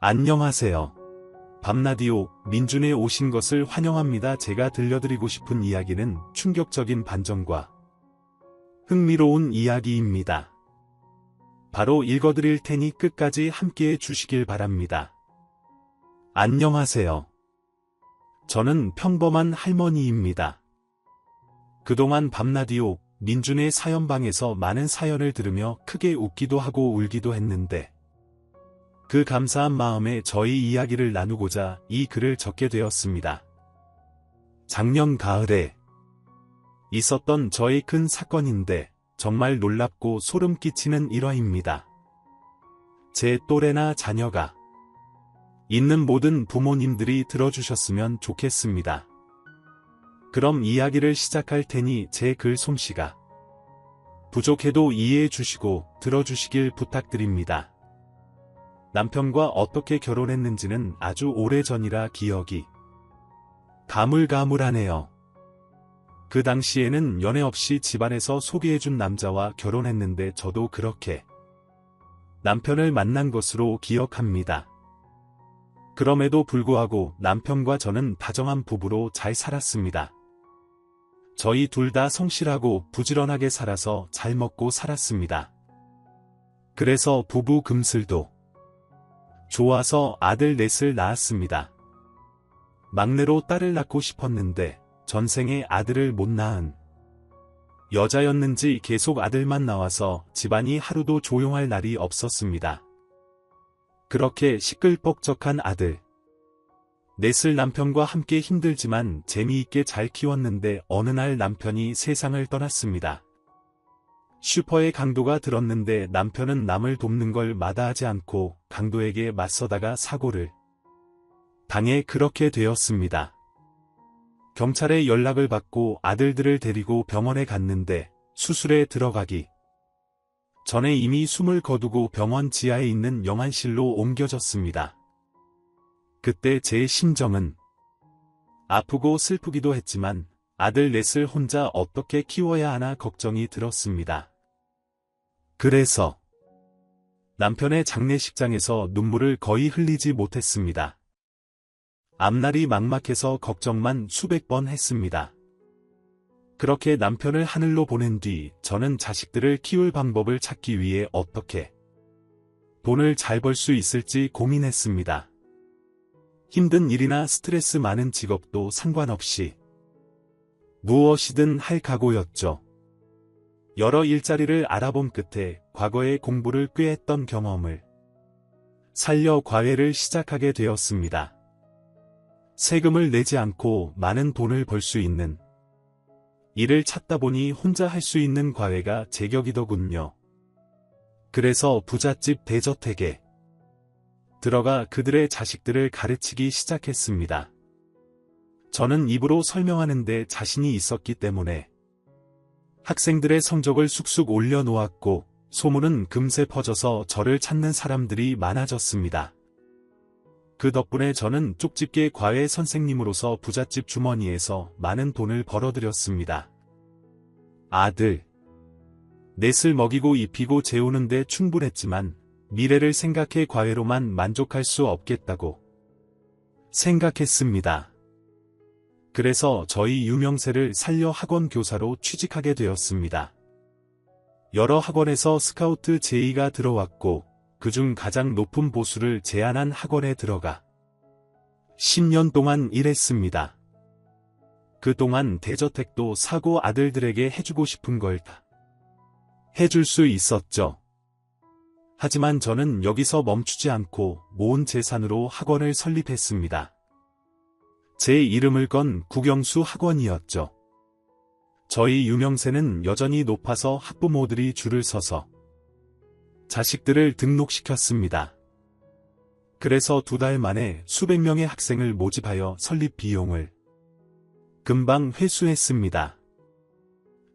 안녕하세요. 밤라디오 민준에 오신 것을 환영합니다. 제가 들려드리고 싶은 이야기는 충격적인 반전과 흥미로운 이야기입니다. 바로 읽어드릴 테니 끝까지 함께해 주시길 바랍니다. 안녕하세요. 저는 평범한 할머니입니다. 그동안 밤라디오 민준의 사연방에서 많은 사연을 들으며 크게 웃기도 하고 울기도 했는데 그 감사한 마음에 저희 이야기를 나누고자 이 글을 적게 되었습니다. 작년 가을에 있었던 저의 큰 사건인데 정말 놀랍고 소름 끼치는 일화입니다. 제 또래나 자녀가 있는 모든 부모님들이 들어주셨으면 좋겠습니다. 그럼 이야기를 시작할 테니 제 글 솜씨가 부족해도 이해해 주시고 들어주시길 부탁드립니다. 남편과 어떻게 결혼했는지는 아주 오래전이라 기억이 가물가물하네요. 그 당시에는 연애 없이 집안에서 소개해준 남자와 결혼했는데 저도 그렇게 남편을 만난 것으로 기억합니다. 그럼에도 불구하고 남편과 저는 다정한 부부로 잘 살았습니다. 저희 둘 다 성실하고 부지런하게 살아서 잘 먹고 살았습니다. 그래서 부부 금슬도 좋아서 아들 넷을 낳았습니다. 막내로 딸을 낳고 싶었는데 전생에 아들을 못 낳은 여자였는지 계속 아들만 나와서 집안이 하루도 조용할 날이 없었습니다. 그렇게 시끌벅적한 아들 넷을 남편과 함께 힘들지만 재미있게 잘 키웠는데 어느 날 남편이 세상을 떠났습니다. 슈퍼에 강도가 들었는데 남편은 남을 돕는 걸 마다하지 않고 강도에게 맞서다가 사고를 당해 그렇게 되었습니다. 경찰에 연락을 받고 아들들을 데리고 병원에 갔는데 수술에 들어가기 전에 이미 숨을 거두고 병원 지하에 있는 영안실로 옮겨졌습니다. 그때 제 심정은 아프고 슬프기도 했지만 아들 넷을 혼자 어떻게 키워야 하나 걱정이 들었습니다. 그래서 남편의 장례식장에서 눈물을 거의 흘리지 못했습니다. 앞날이 막막해서 걱정만 수백 번 했습니다. 그렇게 남편을 하늘로 보낸 뒤 저는 자식들을 키울 방법을 찾기 위해 어떻게 돈을 잘 벌 수 있을지 고민했습니다. 힘든 일이나 스트레스 많은 직업도 상관없이 무엇이든 할 각오였죠. 여러 일자리를 알아본 끝에 과거에 공부를 꽤 했던 경험을 살려 과외를 시작하게 되었습니다. 세금을 내지 않고 많은 돈을 벌 수 있는 일을 찾다 보니 혼자 할 수 있는 과외가 제격이더군요. 그래서 부잣집 대저택에 들어가 그들의 자식들을 가르치기 시작했습니다. 저는 입으로 설명하는데 자신이 있었기 때문에 학생들의 성적을 쑥쑥 올려놓았고 소문은 금세 퍼져서 저를 찾는 사람들이 많아졌습니다. 그 덕분에 저는 쪽집게 과외 선생님으로서 부잣집 주머니에서 많은 돈을 벌어들였습니다. 아들 넷을 먹이고 입히고 재우는데 충분했지만 미래를 생각해 과외로만 만족할 수 없겠다고 생각했습니다. 그래서 저희 유명세를 살려 학원 교사로 취직하게 되었습니다. 여러 학원에서 스카우트 제의가 들어왔고 그중 가장 높은 보수를 제안한 학원에 들어가 10년 동안 일했습니다. 그동안 대저택도 사고 아들들에게 해주고 싶은 걸 다 해줄 수 있었죠. 하지만 저는 여기서 멈추지 않고 모은 재산으로 학원을 설립했습니다. 제 이름을 건 국영수 학원이었죠. 저희 유명세는 여전히 높아서 학부모들이 줄을 서서 자식들을 등록시켰습니다. 그래서 2달 만에 수백 명의 학생을 모집하여 설립 비용을 금방 회수했습니다.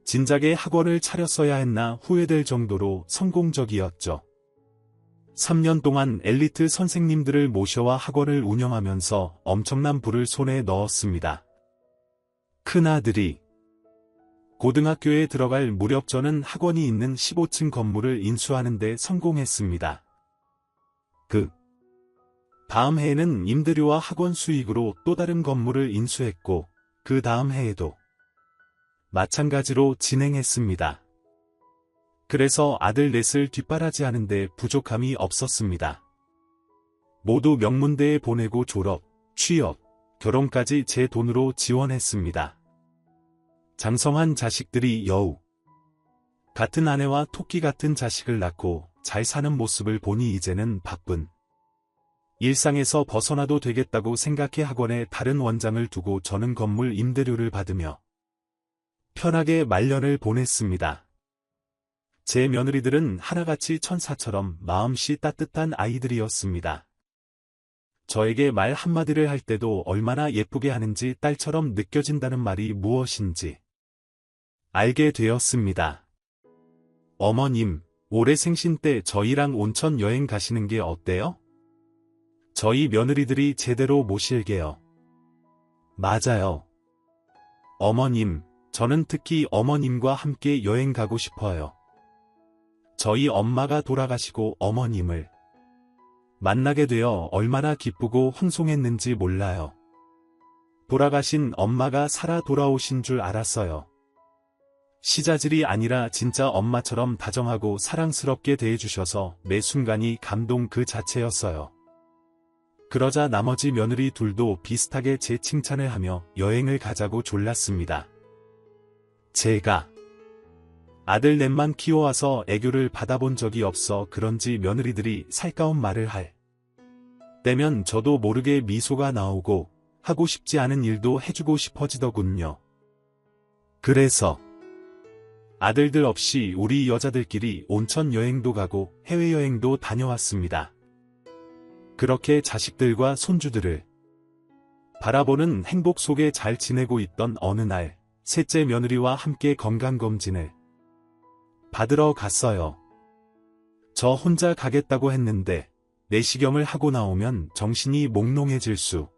진작에 학원을 차렸어야 했나 후회될 정도로 성공적이었죠. 3년 동안 엘리트 선생님들을 모셔와 학원을 운영하면서 엄청난 부를 손에 넣었습니다. 큰아들이 고등학교에 들어갈 무렵 저는 학원이 있는 15층 건물을 인수하는 데 성공했습니다. 다음 해에는 임대료와 학원 수익으로 또 다른 건물을 인수했고, 그 다음 해에도 마찬가지로 진행했습니다. 그래서 아들 넷을 뒷바라지하는데 부족함이 없었습니다. 모두 명문대에 보내고 졸업, 취업, 결혼까지 제 돈으로 지원했습니다. 장성한 자식들이 여우 같은 아내와 토끼 같은 자식을 낳고 잘 사는 모습을 보니 이제는 바쁜 일상에서 벗어나도 되겠다고 생각해 학원에 다른 원장을 두고 저는 건물 임대료를 받으며 편하게 말년을 보냈습니다. 제 며느리들은 하나같이 천사처럼 마음씨 따뜻한 아이들이었습니다. 저에게 말 한마디를 할 때도 얼마나 예쁘게 하는지 딸처럼 느껴진다는 말이 무엇인지 알게 되었습니다. 어머님, 올해 생신 때 저희랑 온천 여행 가시는 게 어때요? 저희 며느리들이 제대로 모실게요. 맞아요. 어머님, 저는 특히 어머님과 함께 여행 가고 싶어요. 저희 엄마가 돌아가시고 어머님을 만나게 되어 얼마나 기쁘고 황송했는지 몰라요. 돌아가신 엄마가 살아 돌아오신 줄 알았어요. 시자질이 아니라 진짜 엄마처럼 다정하고 사랑스럽게 대해주셔서 매 순간이 감동 그 자체였어요. 그러자 나머지 며느리 둘도 비슷하게 제 칭찬을 하며 여행을 가자고 졸랐습니다. 제가 아들 넷만 키워와서 애교를 받아본 적이 없어 그런지 며느리들이 살가운 말을 할 때면 저도 모르게 미소가 나오고 하고 싶지 않은 일도 해주고 싶어지더군요. 그래서 아들들 없이 우리 여자들끼리 온천 여행도 가고 해외여행도 다녀왔습니다. 그렇게 자식들과 손주들을 바라보는 행복 속에 잘 지내고 있던 어느 날, 셋째 며느리와 함께 건강검진을 받으러 갔어요. 저 혼자 가겠다고 했는데 내시경을 하고 나오면 정신이 몽롱해질 수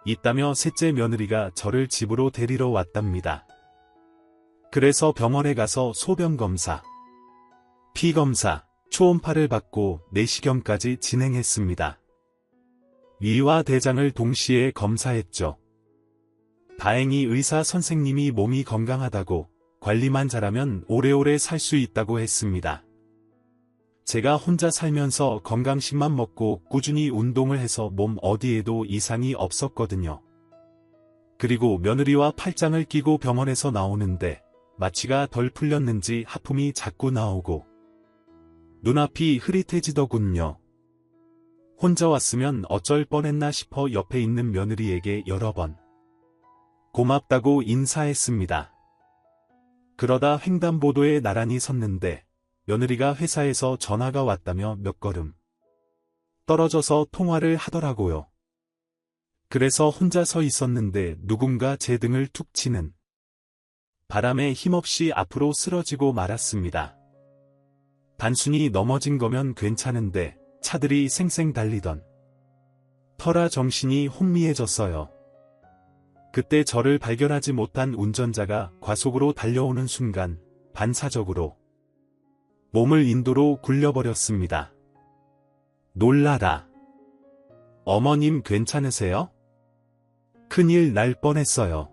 있다며 셋째 며느리가 저를 집으로 데리러 왔답니다. 그래서 병원에 가서 소변검사, 피검사, 초음파를 받고 내시경까지 진행했습니다. 위와 대장을 동시에 검사했죠. 다행히 의사 선생님이 몸이 건강하다고 관리만 잘하면 오래오래 살 수 있다고 했습니다. 제가 혼자 살면서 건강식만 먹고 꾸준히 운동을 해서 몸 어디에도 이상이 없었거든요. 그리고 며느리와 팔짱을 끼고 병원에서 나오는데 마취가 덜 풀렸는지 하품이 자꾸 나오고 눈앞이 흐릿해지더군요. 혼자 왔으면 어쩔 뻔했나 싶어 옆에 있는 며느리에게 여러 번 고맙다고 인사했습니다. 그러다 횡단보도에 나란히 섰는데 며느리가 회사에서 전화가 왔다며 몇 걸음 떨어져서 통화를 하더라고요. 그래서 혼자 서 있었는데 누군가 제 등을 툭 치는 바람에 힘없이 앞으로 쓰러지고 말았습니다. 단순히 넘어진 거면 괜찮은데 차들이 쌩쌩 달리던 터라 정신이 혼미해졌어요. 그때 저를 발견하지 못한 운전자가 과속으로 달려오는 순간 반사적으로 몸을 인도로 굴려버렸습니다. 놀라라. 어머님 괜찮으세요? 큰일 날 뻔했어요.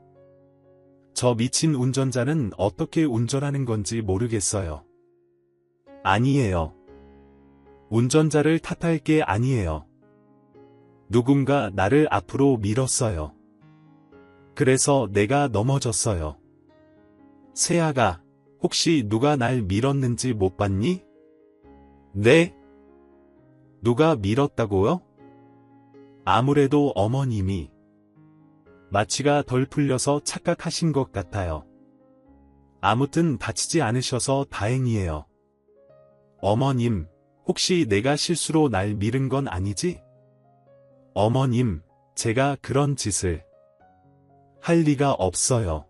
저 미친 운전자는 어떻게 운전하는 건지 모르겠어요. 아니에요. 운전자를 탓할 게 아니에요. 누군가 나를 앞으로 밀었어요. 그래서 내가 넘어졌어요. 세아가, 혹시 누가 날 밀었는지 못 봤니? 네? 누가 밀었다고요? 아무래도 어머님이 마취가 덜 풀려서 착각하신 것 같아요. 아무튼 다치지 않으셔서 다행이에요. 어머님, 혹시 내가 실수로 날 밀은 건 아니지? 어머님, 제가 그런 짓을 할 리가 없어요.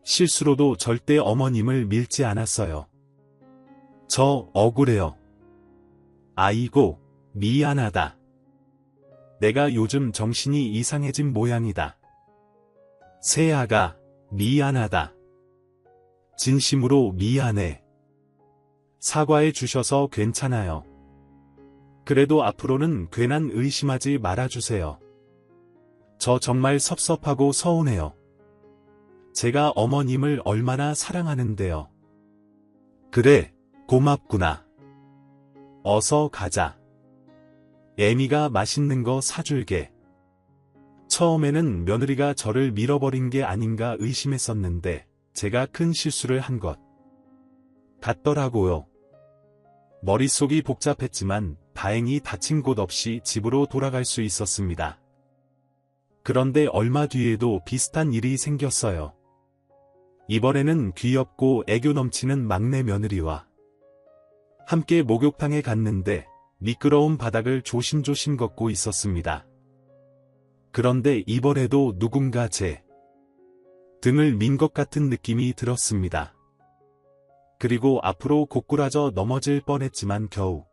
실수로도 절대 어머님을 밀지 않았어요. 저 억울해요. 아이고, 미안하다. 내가 요즘 정신이 이상해진 모양이다. 세아가, 미안하다. 진심으로 미안해. 사과해 주셔서 괜찮아요. 그래도 앞으로는 괜한 의심하지 말아주세요. 저 정말 섭섭하고 서운해요. 제가 어머님을 얼마나 사랑하는데요. 그래, 고맙구나. 어서 가자. 애미가 맛있는 거 사줄게. 처음에는 며느리가 저를 밀어버린 게 아닌가 의심했었는데 제가 큰 실수를 한 것 같더라고요. 머릿속이 복잡했지만 다행히 다친 곳 없이 집으로 돌아갈 수 있었습니다. 그런데 얼마 뒤에도 비슷한 일이 생겼어요. 이번에는 귀엽고 애교 넘치는 막내 며느리와 함께 목욕탕에 갔는데 미끄러운 바닥을 조심조심 걷고 있었습니다. 그런데 이번에도 누군가 제 등을 민 것 같은 느낌이 들었습니다. 그리고 앞으로 고꾸라져 넘어질 뻔했지만 겨우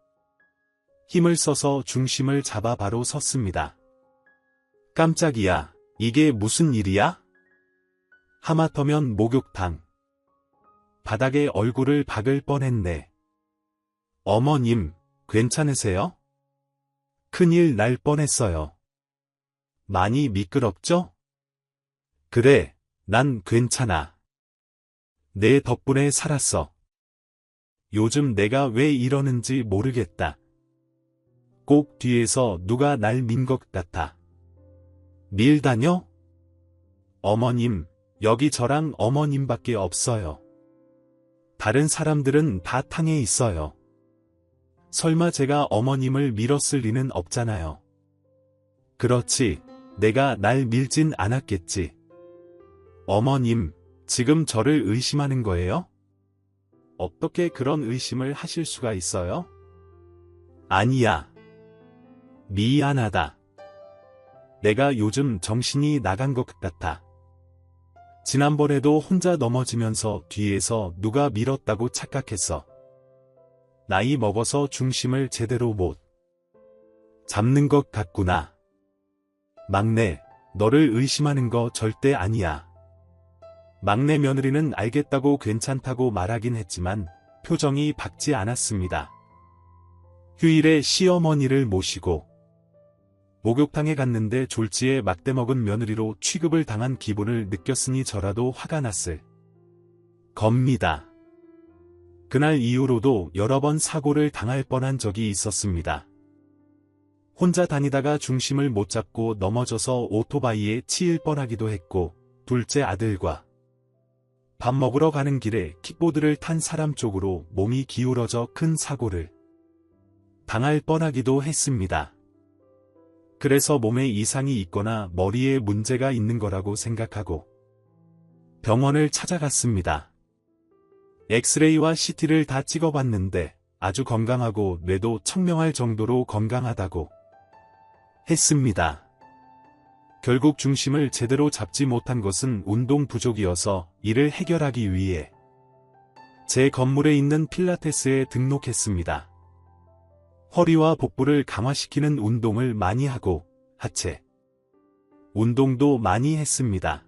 힘을 써서 중심을 잡아 바로 섰습니다. 깜짝이야, 이게 무슨 일이야? 하마터면 목욕탕 바닥에 얼굴을 박을 뻔했네. 어머님, 괜찮으세요? 큰일 날 뻔했어요. 많이 미끄럽죠? 그래, 난 괜찮아. 내 덕분에 살았어. 요즘 내가 왜 이러는지 모르겠다. 꼭 뒤에서 누가 날 민 것 같아. 밀다녀? 어머님, 여기 저랑 어머님밖에 없어요. 다른 사람들은 다 탕에 있어요. 설마 제가 어머님을 밀었을 리는 없잖아요. 그렇지, 내가 날 밀진 않았겠지. 어머님, 지금 저를 의심하는 거예요? 어떻게 그런 의심을 하실 수가 있어요? 아니야. 미안하다. 내가 요즘 정신이 나간 것 같아. 지난번에도 혼자 넘어지면서 뒤에서 누가 밀었다고 착각했어. 나이 먹어서 중심을 제대로 못 잡는 것 같구나. 막내, 너를 의심하는 거 절대 아니야. 막내 며느리는 알겠다고 괜찮다고 말하긴 했지만 표정이 밝지 않았습니다. 휴일에 시어머니를 모시고 목욕탕에 갔는데 졸지에 막대먹은 며느리로 취급을 당한 기분을 느꼈으니 저라도 화가 났을 겁니다. 그날 이후로도 여러 번 사고를 당할 뻔한 적이 있었습니다. 혼자 다니다가 중심을 못 잡고 넘어져서 오토바이에 치일 뻔하기도 했고, 둘째 아들과 밥 먹으러 가는 길에 킥보드를 탄 사람 쪽으로 몸이 기울어져 큰 사고를 당할 뻔하기도 했습니다. 그래서 몸에 이상이 있거나 머리에 문제가 있는 거라고 생각하고 병원을 찾아갔습니다. 엑스레이와 CT를 다 찍어봤는데 아주 건강하고 뇌도 청명할 정도로 건강하다고 했습니다. 결국 중심을 제대로 잡지 못한 것은 운동 부족이어서 이를 해결하기 위해 제 건물에 있는 필라테스에 등록했습니다. 허리와 복부를 강화시키는 운동을 많이 하고 하체 운동도 많이 했습니다.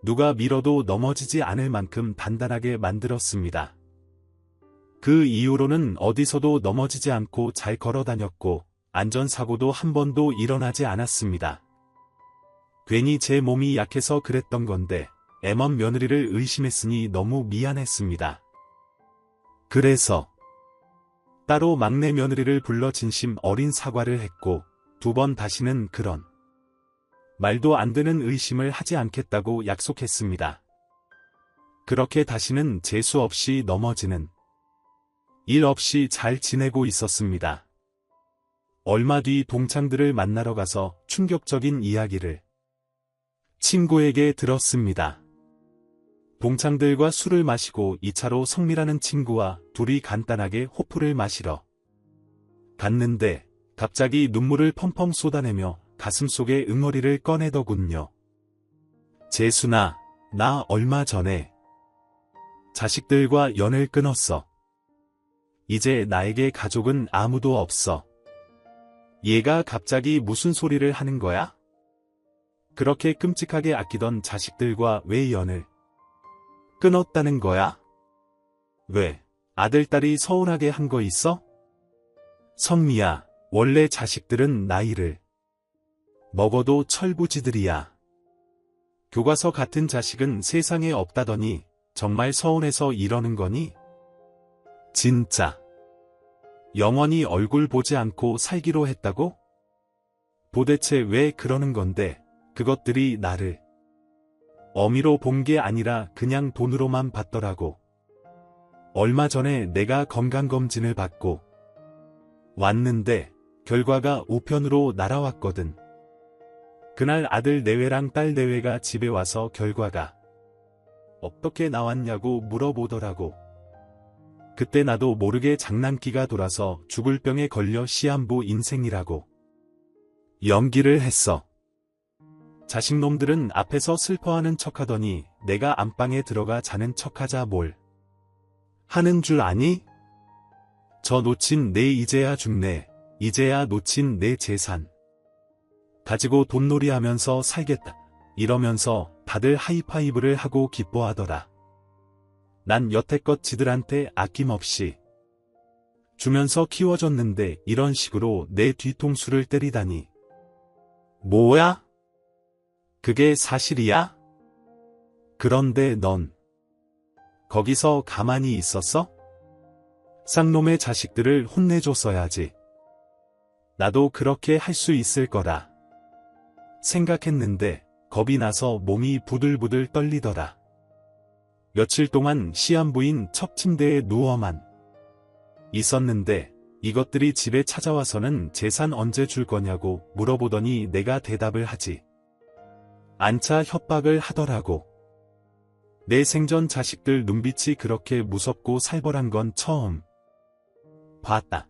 누가 밀어도 넘어지지 않을 만큼 단단하게 만들었습니다. 그 이후로는 어디서도 넘어지지 않고 잘 걸어 다녔고 안전사고도 한 번도 일어나지 않았습니다. 괜히 제 몸이 약해서 그랬던 건데 애먼 며느리를 의심했으니 너무 미안했습니다. 그래서 따로 막내 며느리를 불러 진심 어린 사과를 했고 2번 다시는 그런 말도 안 되는 의심을 하지 않겠다고 약속했습니다. 그렇게 다시는 재수 없이 넘어지는 일 없이 잘 지내고 있었습니다. 얼마 뒤 동창들을 만나러 가서 충격적인 이야기를 친구에게 들었습니다. 동창들과 술을 마시고 2차로 성미라는 친구와 둘이 간단하게 호프를 마시러 갔는데 갑자기 눈물을 펑펑 쏟아내며 가슴속에 응어리를 꺼내더군요. 재순아, 나 얼마 전에 자식들과 연을 끊었어. 이제 나에게 가족은 아무도 없어. 얘가 갑자기 무슨 소리를 하는 거야? 그렇게 끔찍하게 아끼던 자식들과 왜 연을 끊었다는 거야? 왜? 아들, 딸이 서운하게 한 거 있어? 성미야, 원래 자식들은 나이를 먹어도 철부지들이야. 교과서 같은 자식은 세상에 없다더니 정말 서운해서 이러는 거니? 진짜. 영원히 얼굴 보지 않고 살기로 했다고? 도대체 왜 그러는 건데, 그것들이 나를 어미로 본 게 아니라 그냥 돈으로만 봤더라고. 얼마 전에 내가 건강검진을 받고 왔는데 결과가 우편으로 날아왔거든. 그날 아들 내외랑 딸 내외가 집에 와서 결과가 어떻게 나왔냐고 물어보더라고. 그때 나도 모르게 장난기가 돌아서 죽을 병에 걸려 시한부 인생이라고 연기를 했어. 자식놈들은 앞에서 슬퍼하는 척하더니 내가 안방에 들어가 자는 척하자 뭘 하는 줄 아니? 저 놓친 내 이제야 죽네. 이제야 놓친 내 재산 가지고 돈놀이 하면서 살겠다. 이러면서 다들 하이파이브를 하고 기뻐하더라. 난 여태껏 지들한테 아낌없이 주면서 키워줬는데 이런 식으로 내 뒤통수를 때리다니. 뭐야? 그게 사실이야? 그런데 넌 거기서 가만히 있었어? 쌍놈의 자식들을 혼내줬어야지. 나도 그렇게 할 수 있을 거라 생각했는데 겁이 나서 몸이 부들부들 떨리더라. 며칠 동안 시한부인 첩 침대에 누워만 있었는데 이것들이 집에 찾아와서는 재산 언제 줄 거냐고 물어보더니 내가 대답을 하지 않자 협박을 하더라고. 내 생전 자식들 눈빛이 그렇게 무섭고 살벌한 건 처음 봤다.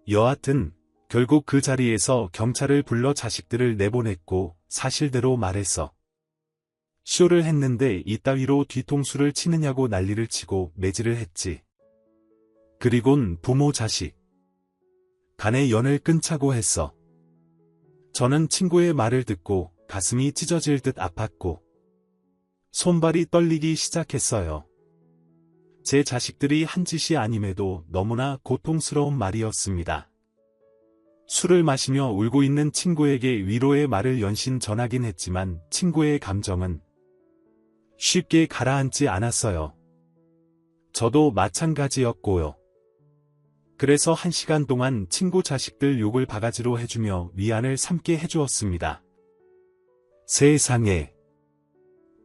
여하튼 결국 그 자리에서 경찰을 불러 자식들을 내보냈고 사실대로 말했어. 쇼를 했는데 이따위로 뒤통수를 치느냐고 난리를 치고 매질을 했지. 그리곤 부모 자식 간의 연을 끊자고 했어. 저는 친구의 말을 듣고 가슴이 찢어질 듯 아팠고 손발이 떨리기 시작했어요. 제 자식들이 한 짓이 아님에도 너무나 고통스러운 말이었습니다. 술을 마시며 울고 있는 친구에게 위로의 말을 연신 전하긴 했지만 친구의 감정은 쉽게 가라앉지 않았어요. 저도 마찬가지였고요. 그래서 1시간 동안 친구 자식들 욕을 바가지로 해주며 위안을 삼게 해주었습니다. 세상에.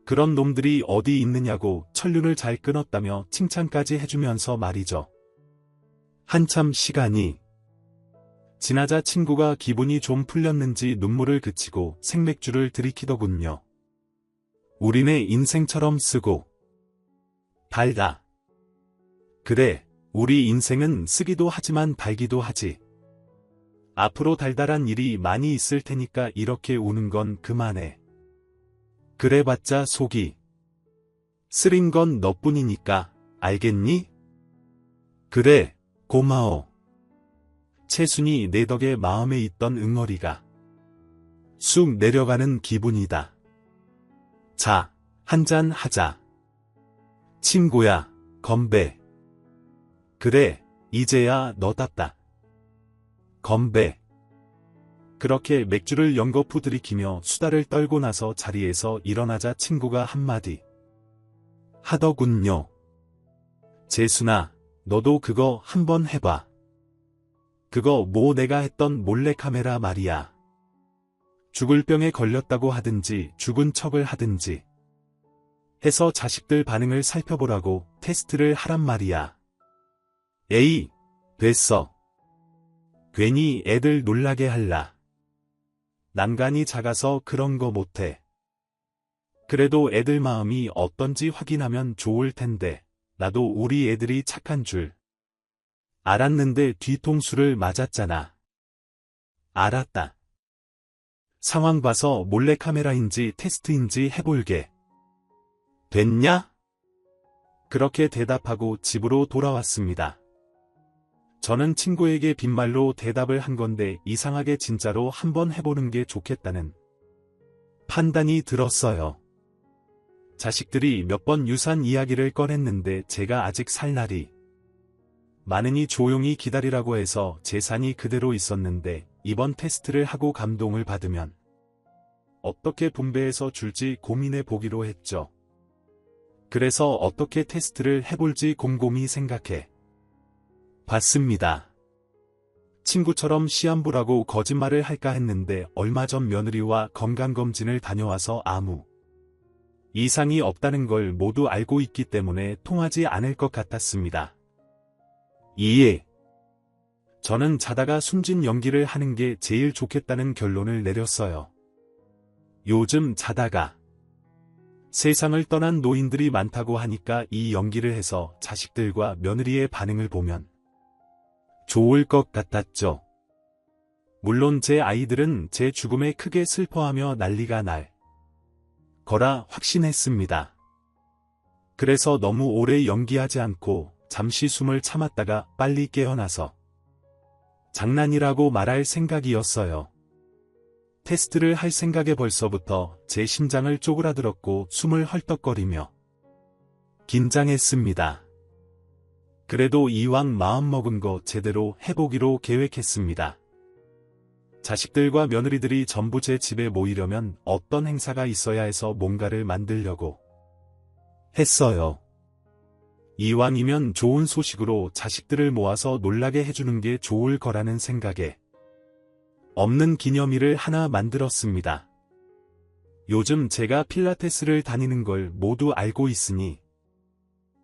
그런 놈들이 어디 있느냐고 천륜을 잘 끊었다며 칭찬까지 해주면서 말이죠. 한참 시간이 지나자 친구가 기분이 좀 풀렸는지 눈물을 그치고 생맥주를 들이키더군요. 우리네 인생처럼 쓰고 달다. 그래, 우리 인생은 쓰기도 하지만 달기도 하지. 앞으로 달달한 일이 많이 있을 테니까 이렇게 우는 건 그만해. 그래봤자 속이 쓰린 건 너뿐이니까, 알겠니? 그래, 고마워. 채순이 내 덕에 마음에 있던 응어리가 쑥 내려가는 기분이다. 자, 한잔 하자. 친구야, 건배. 그래, 이제야 너답다. 건배. 그렇게 맥주를 연거푸 들이키며 수다를 떨고 나서 자리에서 일어나자 친구가 한마디 하더군요. 재순아, 너도 그거 한번 해봐. 그거 뭐 내가 했던 몰래카메라 말이야. 죽을 병에 걸렸다고 하든지 죽은 척을 하든지 해서 자식들 반응을 살펴보라고 테스트를 하란 말이야. 에이, 됐어. 괜히 애들 놀라게 할라. 난간이 작아서 그런 거 못해. 그래도 애들 마음이 어떤지 확인하면 좋을 텐데 나도 우리 애들이 착한 줄 알았는데 뒤통수를 맞았잖아. 알았다. 상황 봐서 몰래카메라인지 테스트인지 해볼게. 됐냐? 그렇게 대답하고 집으로 돌아왔습니다. 저는 친구에게 빈말로 대답을 한 건데 이상하게 진짜로 한번 해보는 게 좋겠다는 판단이 들었어요. 자식들이 몇 번 유산 이야기를 꺼냈는데 제가 아직 살 날이 많으니 조용히 기다리라고 해서 재산이 그대로 있었는데 이번 테스트를 하고 감동을 받으면 어떻게 분배해서 줄지 고민해 보기로 했죠. 그래서 어떻게 테스트를 해볼지 곰곰이 생각해 봤습니다. 친구처럼 시한부라고 거짓말을 할까 했는데 얼마 전 며느리와 건강검진을 다녀와서 아무 이상이 없다는 걸 모두 알고 있기 때문에 통하지 않을 것 같았습니다. 이에 저는 자다가 숨진 연기를 하는 게 제일 좋겠다는 결론을 내렸어요. 요즘 자다가 세상을 떠난 노인들이 많다고 하니까 이 연기를 해서 자식들과 며느리의 반응을 보면 좋을 것 같았죠. 물론 제 아이들은 제 죽음에 크게 슬퍼하며 난리가 날 거라 확신했습니다. 그래서 너무 오래 연기하지 않고 잠시 숨을 참았다가 빨리 깨어나서 장난이라고 말할 생각이었어요. 테스트를 할 생각에 벌써부터 제 심장을 쪼그라들었고 숨을 헐떡거리며 긴장했습니다. 그래도 이왕 마음먹은 거 제대로 해보기로 계획했습니다. 자식들과 며느리들이 전부 제 집에 모이려면 어떤 행사가 있어야 해서 뭔가를 만들려고 했어요. 이왕이면 좋은 소식으로 자식들을 모아서 놀라게 해주는 게 좋을 거라는 생각에 없는 기념일을 하나 만들었습니다. 요즘 제가 필라테스를 다니는 걸 모두 알고 있으니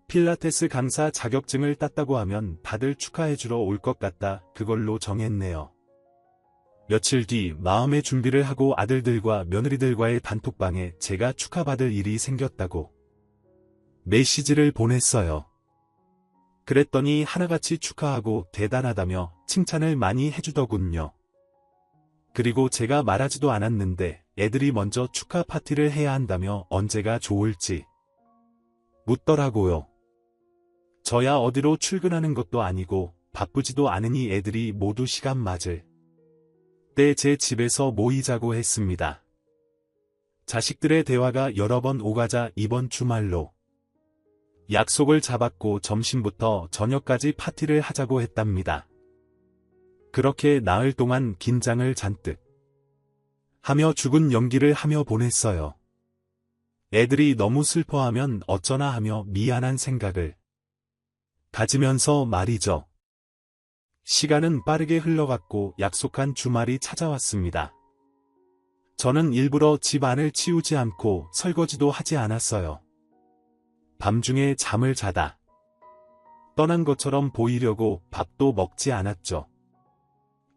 필라테스 강사 자격증을 땄다고 하면 다들 축하해주러 올 것 같다 그걸로 정했네요. 며칠 뒤 마음의 준비를 하고 아들들과 며느리들과의 단톡방에 제가 축하받을 일이 생겼다고 메시지를 보냈어요. 그랬더니 하나같이 축하하고 대단하다며 칭찬을 많이 해주더군요. 그리고 제가 말하지도 않았는데 애들이 먼저 축하 파티를 해야 한다며 언제가 좋을지 묻더라고요. 저야 어디로 출근하는 것도 아니고 바쁘지도 않으니 애들이 모두 시간 맞을 때 제 집에서 모이자고 했습니다. 자식들의 대화가 여러 번 오가자 이번 주말로 약속을 잡았고 점심부터 저녁까지 파티를 하자고 했답니다. 그렇게 나흘 동안 긴장을 잔뜩 하며 죽은 연기를 하며 보냈어요. 애들이 너무 슬퍼하면 어쩌나 하며 미안한 생각을 가지면서 말이죠. 시간은 빠르게 흘러갔고 약속한 주말이 찾아왔습니다. 저는 일부러 집 안을 치우지 않고 설거지도 하지 않았어요. 밤중에 잠을 자다 떠난 것처럼 보이려고 밥도 먹지 않았죠.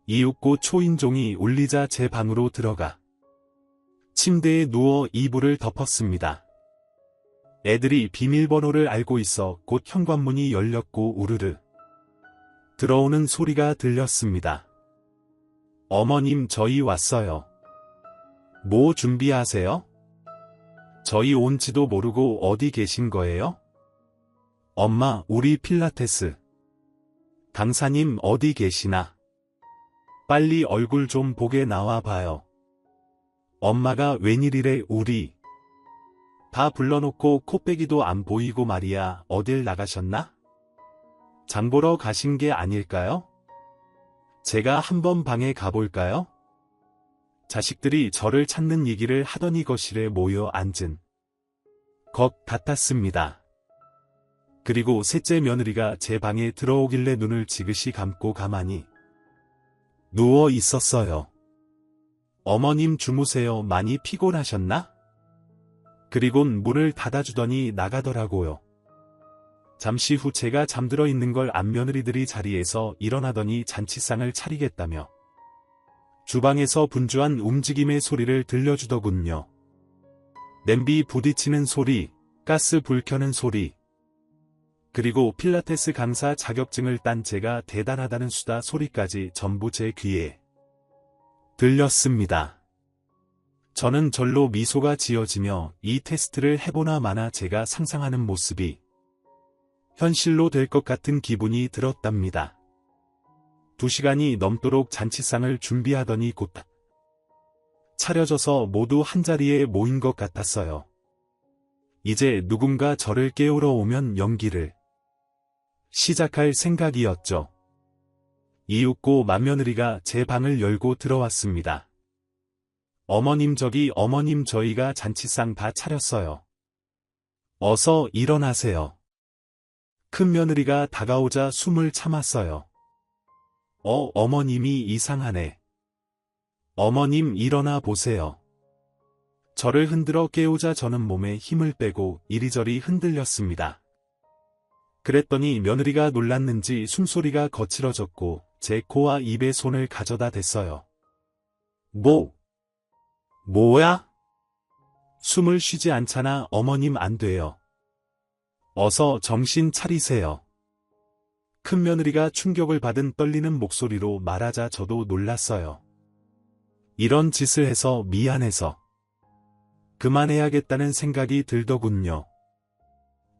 이윽고 초인종이 울리자 제 방으로 들어가 침대에 누워 이불을 덮었습니다. 애들이 비밀번호를 알고 있어 곧 현관문이 열렸고 우르르 들어오는 소리가 들렸습니다. 어머님 저희 왔어요. 뭐 준비하세요? 저희 온지도 모르고 어디 계신 거예요? 엄마 우리 필라테스 강사님 어디 계시나? 빨리 얼굴 좀 보게 나와 봐요. 엄마가 웬일이래 우리 다 불러놓고 코빼기도 안 보이고 말이야 어딜 나가셨나? 장 보러 가신 게 아닐까요? 제가 한번 방에 가볼까요? 자식들이 저를 찾는 얘기를 하더니 거실에 모여 앉은 것 같았습니다. 그리고 셋째 며느리가 제 방에 들어오길래 눈을 지그시 감고 가만히 누워 있었어요. 어머님 주무세요. 많이 피곤하셨나? 그리곤 문을 닫아주더니 나가더라고요. 잠시 후 제가 잠들어 있는 걸 안 며느리들이 자리에서 일어나더니 잔치상을 차리겠다며 주방에서 분주한 움직임의 소리를 들려주더군요. 냄비 부딪히는 소리, 가스 불 켜는 소리, 그리고 필라테스 강사 자격증을 딴 제가 대단하다는 수다 소리까지 전부 제 귀에 들렸습니다. 저는 절로 미소가 지어지며 이 테스트를 해보나 마나 제가 상상하는 모습이 현실로 될 것 같은 기분이 들었답니다. 2시간이 넘도록 잔치상을 준비하더니 곧 차려져서 모두 한자리에 모인 것 같았어요. 이제 누군가 저를 깨우러 오면 연기를 시작할 생각이었죠. 이윽고 맏며느리가 제 방을 열고 들어왔습니다. 어머님 저희가 잔치상 다 차렸어요. 어서 일어나세요. 큰며느리가 다가오자 숨을 참았어요. 어머님이 이상하네. 어머님 일어나 보세요. 저를 흔들어 깨우자 저는 몸에 힘을 빼고 이리저리 흔들렸습니다. 그랬더니 며느리가 놀랐는지 숨소리가 거칠어졌고 제 코와 입에 손을 가져다 댔어요. 뭐야? 숨을 쉬지 않잖아. 어머님 안 돼요. 어서 정신 차리세요. 큰며느리가 충격을 받은 떨리는 목소리로 말하자 저도 놀랐어요. 이런 짓을 해서 미안해서 그만해야겠다는 생각이 들더군요.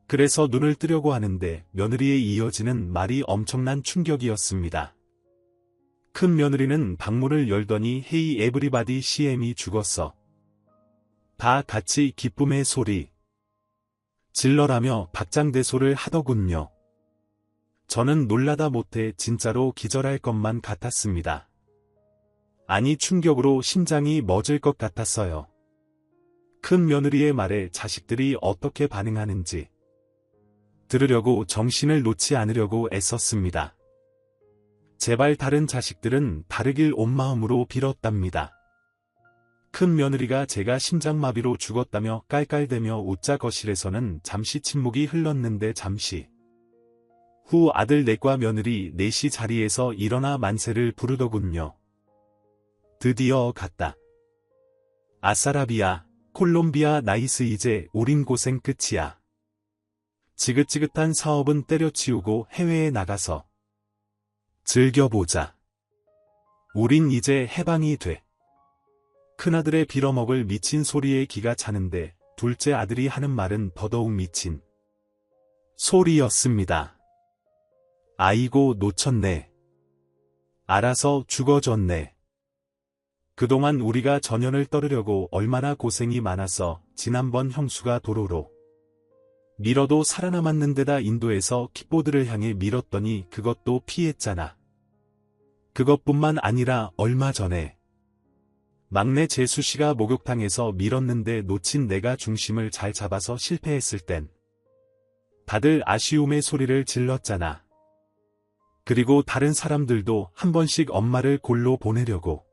그래서 눈을 뜨려고 하는데 며느리에 이어지는 말이 엄청난 충격이었습니다. 큰며느리는 방문을 열더니 헤이 에브리바디 CM이 죽었어. 다 같이 기쁨의 소리 질러라며 박장대소를 하더군요. 저는 놀라다 못해 진짜로 기절할 것만 같았습니다. 아니 충격으로 심장이 멎을 것 같았어요. 큰며느리의 말에 자식들이 어떻게 반응하는지 들으려고 정신을 놓지 않으려고 애썼습니다. 제발 다른 자식들은 다르길 온 마음으로 빌었답니다. 큰며느리가 제가 심장마비로 죽었다며 깔깔대며 웃자 거실에서는 잠시 침묵이 흘렀는데 잠시 후 아들 넷과 며느리 넷이 자리에서 일어나 만세를 부르더군요. 드디어 갔다. 아싸라비아, 콜롬비아 나이스 이제 우린 고생 끝이야. 지긋지긋한 사업은 때려치우고 해외에 나가서 즐겨보자. 우린 이제 해방이 돼. 큰아들의 빌어먹을 미친 소리에 기가 차는데 둘째 아들이 하는 말은 더더욱 미친 소리였습니다. 아이고 놓쳤네. 알아서 죽어줬네. 그동안 우리가 전연을 떨으려고 얼마나 고생이 많았어. 지난번 형수가 도로로 밀어도 살아남았는 데다 인도에서 킥보드를 향해 밀었더니 그것도 피했잖아. 그것뿐만 아니라 얼마 전에 막내 재수씨가 목욕탕에서 밀었는데 놓친 내가 중심을 잘 잡아서 실패했을 땐 다들 아쉬움의 소리를 질렀잖아. 그리고 다른 사람들도 한 번씩 엄마를 골로 보내려고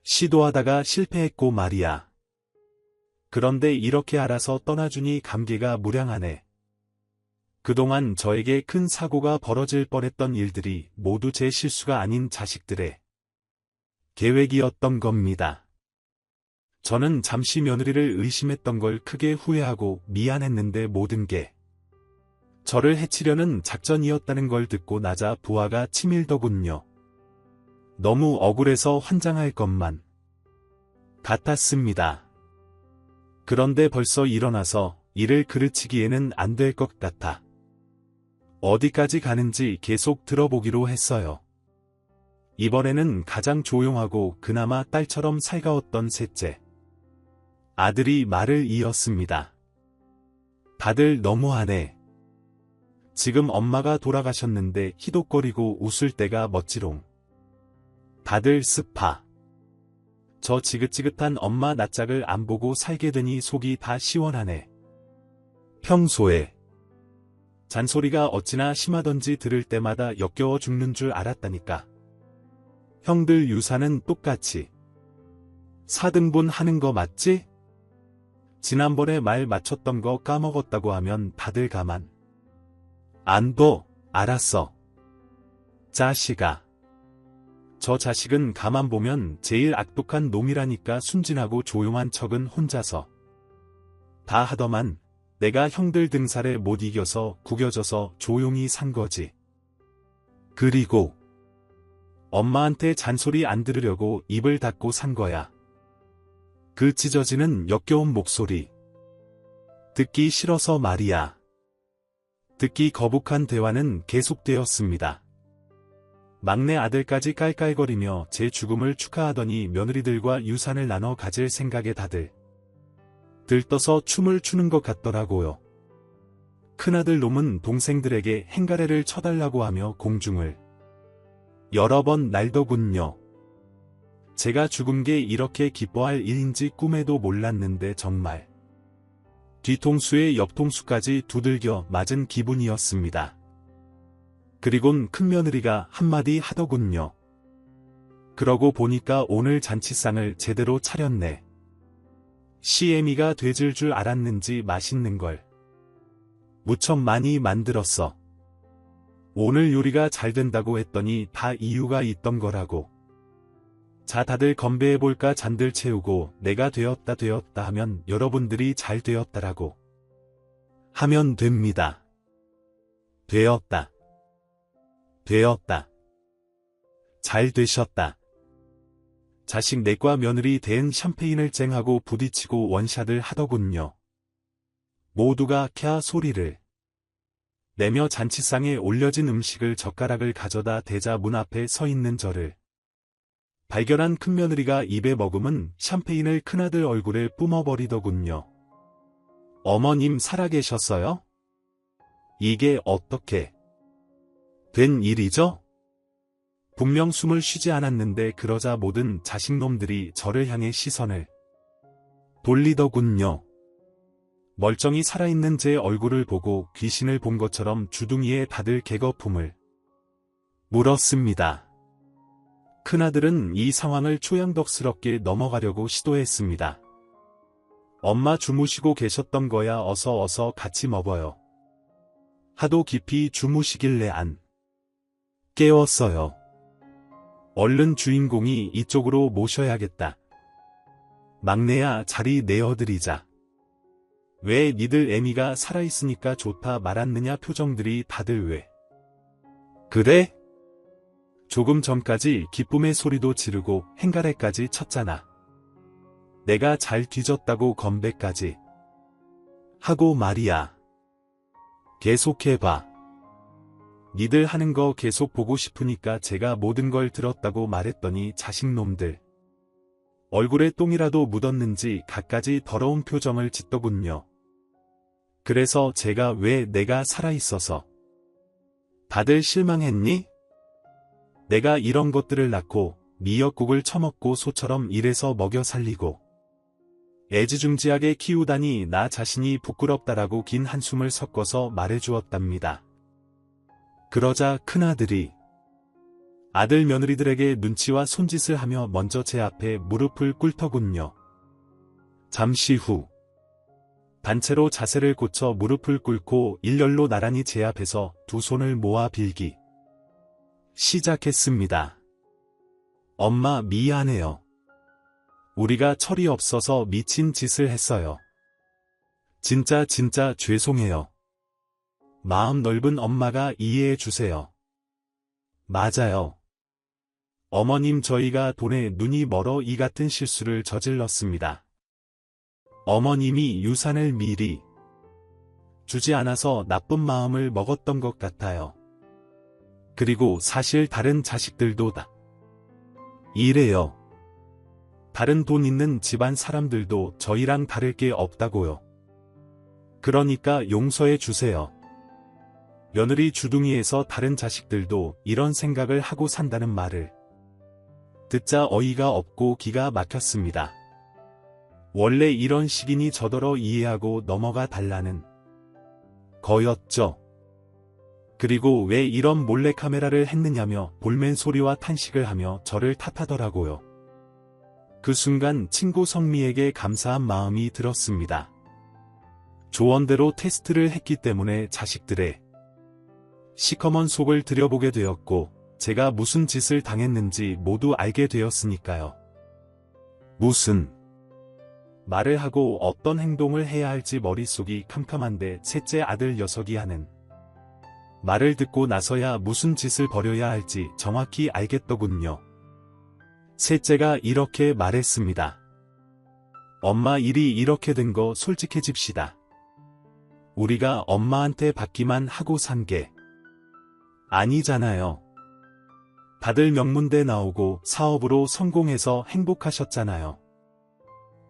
시도하다가 실패했고 말이야. 그런데 이렇게 알아서 떠나주니 감개가 무량하네. 그동안 저에게 큰 사고가 벌어질 뻔했던 일들이 모두 제 실수가 아닌 자식들의 계획이었던 겁니다. 저는 잠시 며느리를 의심했던 걸 크게 후회하고 미안했는데 모든 게 저를 해치려는 작전이었다는 걸 듣고 나자 부하가 치밀더군요. 너무 억울해서 환장할 것만 같았습니다. 그런데 벌써 일어나서 일을 그르치기에는 안 될 것 같아 어디까지 가는지 계속 들어보기로 했어요. 이번에는 가장 조용하고 그나마 딸처럼 살가웠던 셋째 아들이 말을 이었습니다. 다들 너무하네. 지금 엄마가 돌아가셨는데 희독거리고 웃을 때가 멋지롱. 다들 스파. 저 지긋지긋한 엄마 낯짝을 안 보고 살게 되니 속이 다 시원하네. 평소에 잔소리가 어찌나 심하던지 들을 때마다 역겨워 죽는 줄 알았다니까. 형들 유사는 똑같이 4등분 하는 거 맞지? 지난번에 말 맞췄던 거 까먹었다고 하면 다들 가만 안 둬. 알았어. 자식아. 저 자식은 가만 보면 제일 악독한 놈이라니까. 순진하고 조용한 척은 혼자서 다 하더만 내가 형들 등살에 못 이겨서 구겨져서 조용히 산 거지. 그리고 엄마한테 잔소리 안 들으려고 입을 닫고 산 거야. 그 찢어지는 역겨운 목소리. 듣기 싫어서 말이야. 듣기 거북한 대화는 계속되었습니다. 막내 아들까지 깔깔거리며 제 죽음을 축하하더니 며느리들과 유산을 나눠 가질 생각에 다들 들떠서 춤을 추는 것 같더라고요. 큰아들 놈은 동생들에게 행가래를 쳐달라고 하며 공중을 여러 번 날더군요. 제가 죽은 게 이렇게 기뻐할 일인지 꿈에도 몰랐는데 정말 뒤통수에 옆통수까지 두들겨 맞은 기분이었습니다. 그리곤 큰며느리가 한마디 하더군요. 그러고 보니까 오늘 잔치상을 제대로 차렸네. 시애미가 돼질 줄 알았는지 맛있는 걸 무척 많이 만들었어. 오늘 요리가 잘 된다고 했더니 다 이유가 있던 거라고. 자, 다들 건배해볼까? 잔들 채우고 내가 되었다 하면 여러분들이 잘 되었다라고 하면 됩니다. 되었다. 잘 되셨다. 자식 내과 며느리 된 샴페인을 쨍하고 부딪히고 원샷을 하더군요. 모두가 캬 소리를 내며 잔치상에 올려진 음식을 젓가락을 가져다 대자 문 앞에 서 있는 저를 발견한 큰며느리가 입에 머금은 샴페인을 큰아들 얼굴에 뿜어버리더군요. 어머님 살아계셨어요? 이게 어떻게 된 일이죠? 분명 숨을 쉬지 않았는데 그러자 모든 자식놈들이 저를 향해 시선을 돌리더군요. 멀쩡히 살아있는 제 얼굴을 보고 귀신을 본 것처럼 주둥이에 다들 개거품을 물었습니다. 큰아들은 이 상황을 초양덕스럽게 넘어가려고 시도했습니다. 엄마 주무시고 계셨던 거야. 어서 같이 먹어요. 하도 깊이 주무시길래 안 깨웠어요. 얼른 주인공이 이쪽으로 모셔야겠다. 막내야 자리 내어드리자. 왜 니들 애미가 살아있으니까 좋다 말았느냐. 표정들이 다들 왜 그래? 조금 전까지 기쁨의 소리도 지르고 행가래까지 쳤잖아. 내가 잘 뒤졌다고 건배까지 하고 말이야. 계속해봐. 니들 하는 거 계속 보고 싶으니까 제가 모든 걸 들었다고 말했더니 자식놈들 얼굴에 똥이라도 묻었는지 갖가지 더러운 표정을 짓더군요. 그래서 제가 왜 내가 살아있어서 다들 실망했니? 내가 이런 것들을 낳고 미역국을 처먹고 소처럼 일해서 먹여 살리고 애지중지하게 키우다니 나 자신이 부끄럽다라고 긴 한숨을 섞어서 말해주었답니다. 그러자 큰아들이 아들 며느리들에게 눈치와 손짓을 하며 먼저 제 앞에 무릎을 꿇더군요. 잠시 후 단체로 자세를 고쳐 무릎을 꿇고 일렬로 나란히 제 앞에서 두 손을 모아 빌기 시작했습니다. 엄마 미안해요. 우리가 철이 없어서 미친 짓을 했어요. 진짜 죄송해요. 마음 넓은 엄마가 이해해 주세요. 맞아요. 어머님 저희가 돈에 눈이 멀어 이 같은 실수를 저질렀습니다. 어머님이 유산을 미리 주지 않아서 나쁜 마음을 먹었던 것 같아요. 그리고 사실 다른 자식들도 다 이래요. 다른 돈 있는 집안 사람들도 저희랑 다를 게 없다고요. 그러니까 용서해 주세요. 며느리 주둥이에서 다른 자식들도 이런 생각을 하고 산다는 말을 듣자 어이가 없고 기가 막혔습니다. 원래 이런 식이니 저더러 이해하고 넘어가 달라는 거였죠. 그리고 왜 이런 몰래카메라를 했느냐며 볼멘 소리와 탄식을 하며 저를 탓하더라고요. 그 순간 친구 성미에게 감사한 마음이 들었습니다. 조언대로 테스트를 했기 때문에 자식들의 시커먼 속을 들여보게 되었고 제가 무슨 짓을 당했는지 모두 알게 되었으니까요. 무슨 말을 하고 어떤 행동을 해야 할지 머릿속이 캄캄한데 셋째 아들 녀석이 하는 말을 듣고 나서야 무슨 짓을 벌여야 할지 정확히 알겠더군요. 셋째가 이렇게 말했습니다. 엄마 일이 이렇게 된 거 솔직해집시다. 우리가 엄마한테 받기만 하고 산 게 아니잖아요. 다들 명문대 나오고 사업으로 성공해서 행복하셨잖아요.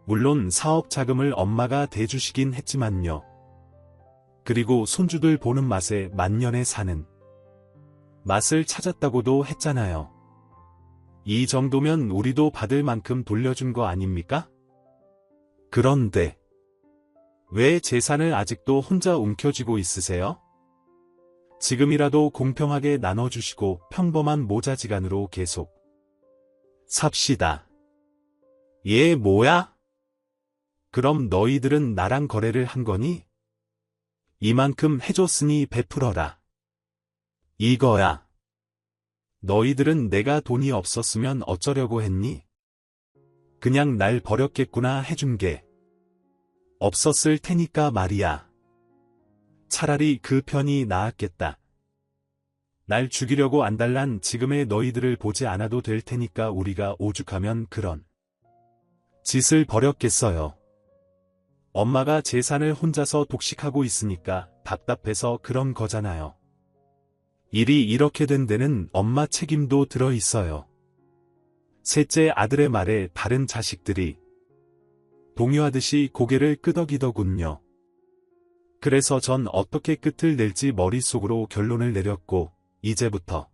물론 사업 자금을 엄마가 대주시긴 했지만요. 그리고 손주들 보는 맛에 만년에 사는 맛을 찾았다고도 했잖아요. 이 정도면 우리도 받을 만큼 돌려준 거 아닙니까? 그런데 왜 재산을 아직도 혼자 움켜쥐고 있으세요? 지금이라도 공평하게 나눠주시고 평범한 모자지간으로 계속 삽시다. 얘 뭐야? 그럼 너희들은 나랑 거래를 한 거니? 이만큼 해줬으니 베풀어라. 이거야. 너희들은 내가 돈이 없었으면 어쩌려고 했니? 그냥 날 버렸겠구나 해준 게 없었을 테니까 말이야. 차라리 그 편이 나았겠다. 날 죽이려고 안달난 지금의 너희들을 보지 않아도 될 테니까 우리가 오죽하면 그런 짓을 벌였겠어요. 엄마가 재산을 혼자서 독식하고 있으니까 답답해서 그런 거잖아요. 일이 이렇게 된 데는 엄마 책임도 들어 있어요. 셋째 아들의 말에 다른 자식들이 동요하듯이 고개를 끄덕이더군요. 그래서 전 어떻게 끝을 낼지 머릿속으로 결론을 내렸고 이제부터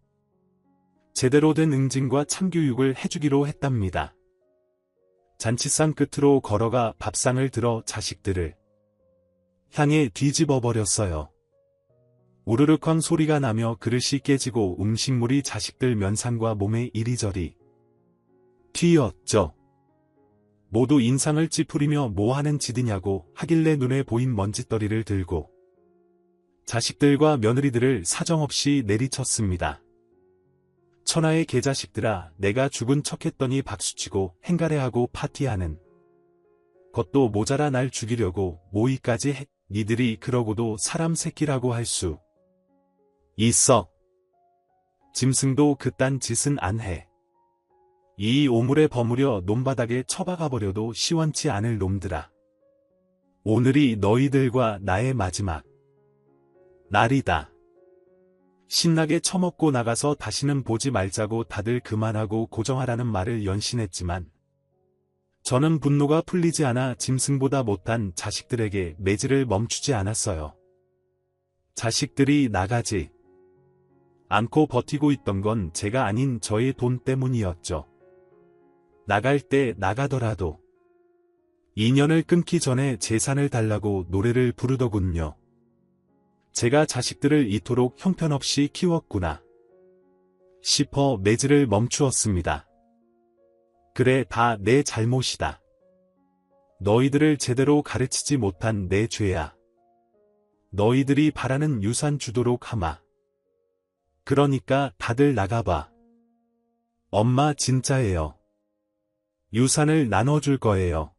제대로 된 응징과 참교육을 해주기로 했답니다. 잔치상 끝으로 걸어가 밥상을 들어 자식들을 향해 뒤집어 버렸어요. 우르륵쾅 소리가 나며 그릇이 깨지고 음식물이 자식들 면상과 몸에 이리저리 튀었죠. 모두 인상을 찌푸리며 뭐 하는 짓이냐고 하길래 눈에 보인 먼지떨이를 들고 자식들과 며느리들을 사정없이 내리쳤습니다. 천하의 개자식들아, 내가 죽은 척했더니 박수치고 행가래하고 파티하는 것도 모자라 날 죽이려고 모의까지 해. 니들이 그러고도 사람 새끼라고 할 수 있어. 짐승도 그딴 짓은 안 해. 이 오물에 버무려 논바닥에 처박아버려도 시원치 않을 놈들아. 오늘이 너희들과 나의 마지막 날이다. 신나게 처먹고 나가서 다시는 보지 말자고 다들 그만하고 고정하라는 말을 연신했지만 저는 분노가 풀리지 않아 짐승보다 못한 자식들에게 매질을 멈추지 않았어요. 자식들이 나가지 않고 버티고 있던 건 제가 아닌 저의 돈 때문이었죠. 나갈 때 나가더라도 인연을 끊기 전에 재산을 달라고 노래를 부르더군요. 제가 자식들을 이토록 형편없이 키웠구나 싶어 매질을 멈추었습니다. 그래, 다 내 잘못이다. 너희들을 제대로 가르치지 못한 내 죄야. 너희들이 바라는 유산 주도록 하마. 그러니까 다들 나가봐. 엄마 진짜예요. 유산을 나눠줄 거예요.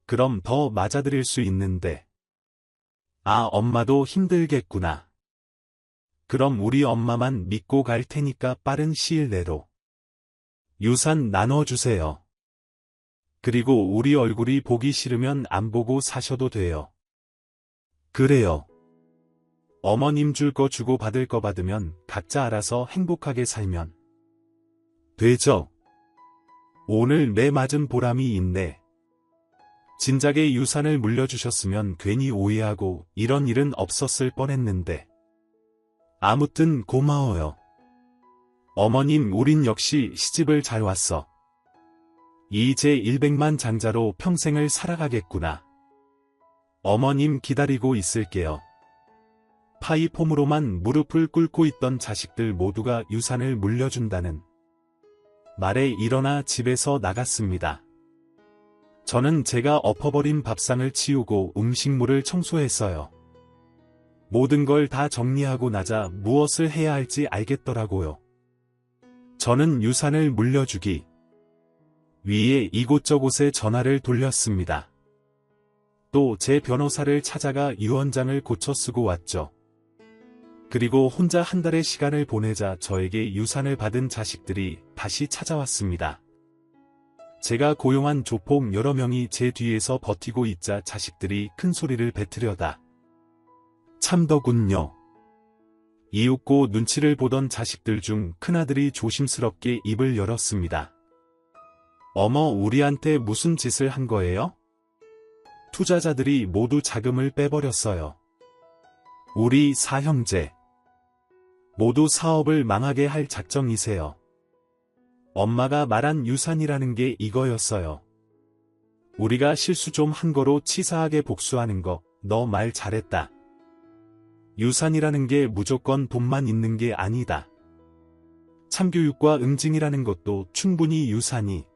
그럼 더 맞아드릴 수 있는데. 아, 엄마도 힘들겠구나. 그럼 우리 엄마만 믿고 갈 테니까 빠른 시일 내로 유산 나눠주세요. 그리고 우리 얼굴이 보기 싫으면 안 보고 사셔도 돼요. 그래요. 어머님 줄 거 주고 받을 거 받으면 각자 알아서 행복하게 살면 되죠. 오늘 매 맞은 보람이 있네. 진작에 유산을 물려주셨으면 괜히 오해하고 이런 일은 없었을 뻔했는데. 아무튼 고마워요. 어머님, 우린 역시 시집을 잘 왔어. 이제 100만 장자로 평생을 살아가겠구나. 어머님 기다리고 있을게요. 파이폼으로만 무릎을 꿇고 있던 자식들 모두가 유산을 물려준다는 말에 일어나 집에서 나갔습니다. 저는 제가 엎어버린 밥상을 치우고 음식물을 청소했어요. 모든 걸 다 정리하고 나자 무엇을 해야 할지 알겠더라고요. 저는 유산을 물려주기 위해 이곳저곳에 전화를 돌렸습니다. 또 제 변호사를 찾아가 유언장을 고쳐 쓰고 왔죠. 그리고 혼자 한 달의 시간을 보내자 저에게 유산을 받은 자식들이 다시 찾아왔습니다. 제가 고용한 조폭 여러 명이 제 뒤에서 버티고 있자 자식들이 큰 소리를 뱉으려다 참더군요. 이윽고 눈치를 보던 자식들 중 큰아들이 조심스럽게 입을 열었습니다. 어머, 우리한테 무슨 짓을 한 거예요? 투자자들이 모두 자금을 빼버렸어요. 우리 사형제 모두 사업을 망하게 할 작정이세요. 엄마가 말한 유산이라는 게 이거였어요. 우리가 실수 좀 한 거로 치사하게 복수하는 거, 너 말 잘했다. 유산이라는 게 무조건 돈만 있는 게 아니다. 참교육과 응징이라는 것도 충분히 유산이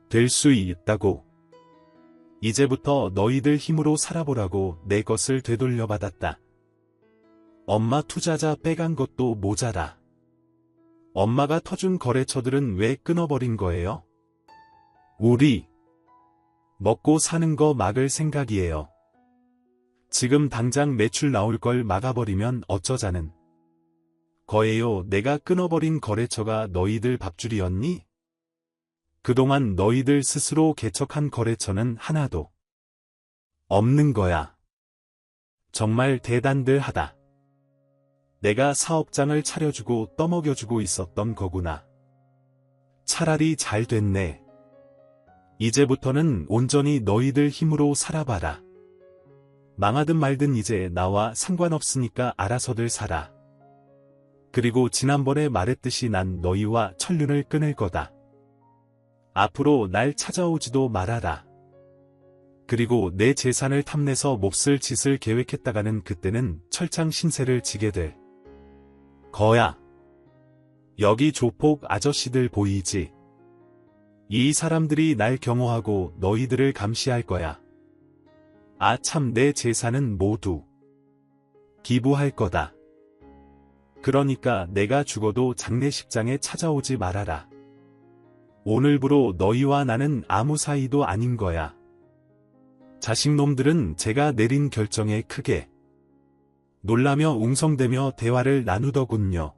될 수 있다고. 이제부터 너희들 힘으로 살아보라고 내 것을 되돌려받았다. 엄마 투자자 빼간 것도 모자라. 엄마가 터준 거래처들은 왜 끊어버린 거예요? 우리 먹고 사는 거 막을 생각이에요. 지금 당장 매출 나올 걸 막아버리면 어쩌자는 거예요. 내가 끊어버린 거래처가 너희들 밥줄이었니? 그동안 너희들 스스로 개척한 거래처는 하나도 없는 거야. 정말 대단들하다. 내가 사업장을 차려주고 떠먹여주고 있었던 거구나. 차라리 잘 됐네. 이제부터는 온전히 너희들 힘으로 살아봐라. 망하든 말든 이제 나와 상관없으니까 알아서들 살아. 그리고 지난번에 말했듯이 난 너희와 천륜을 끊을 거다. 앞으로 날 찾아오지도 말아라. 그리고 내 재산을 탐내서 몹쓸 짓을 계획했다가는 그때는 철창 신세를 지게 될 거야. 여기 조폭 아저씨들 보이지? 이 사람들이 날 경호하고 너희들을 감시할 거야. 아 참, 내 재산은 모두 기부할 거다. 그러니까 내가 죽어도 장례식장에 찾아오지 말아라. 오늘부로 너희와 나는 아무 사이도 아닌 거야. 자식놈들은 제가 내린 결정에 크게 놀라며 웅성대며 대화를 나누더군요.